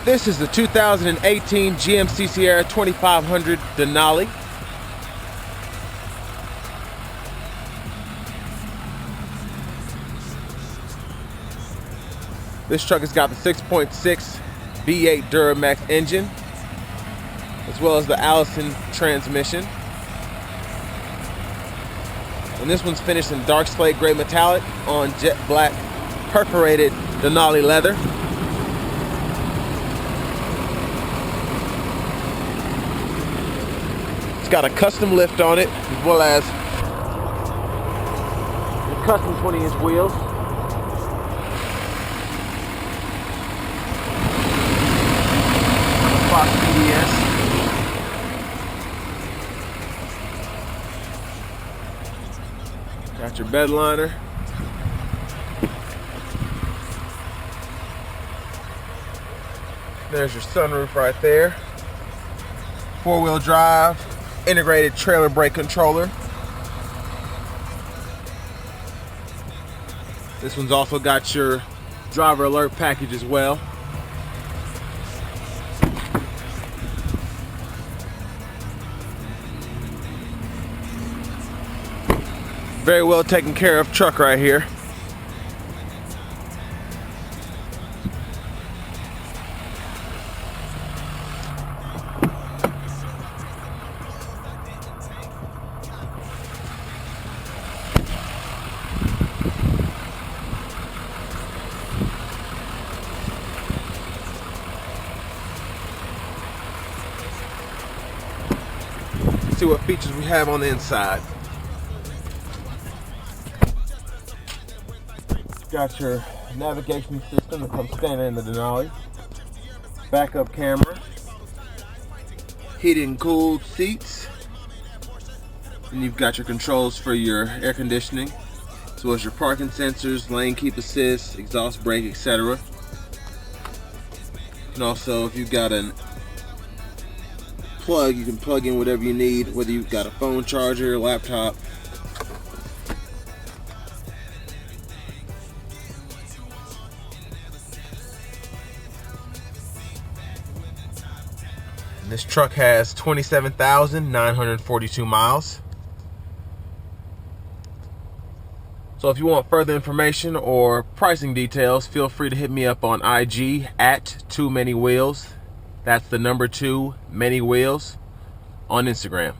This is the 2018 GMC Sierra 2500 Denali. This truck has got the 6.6 V8 Duramax engine, as well as the Allison transmission. And this one's finished in dark slate gray metallic on jet black perforated Denali leather. It's got a custom lift on it, as well as the custom 20-inch wheels. BDS. Got your bed liner. There's your sunroof right there. 4-wheel drive, integrated trailer brake controller. This one's also got your driver alert package as well. Very well taken care of truck right here. Let's see what features we have on the inside. Got your navigation system that comes standard in the Denali, backup camera, heated and cooled seats, and you've got your controls for your air conditioning, as well as your parking sensors, lane keep assist, exhaust brake, etc. And also, if you've got a plug, you can plug in whatever you need, whether you've got a phone charger, laptop. This truck has 27,942 miles. So if you want further information or pricing details, feel free to hit me up on IG at 2manywheels. That's the number 2 many wheels on Instagram.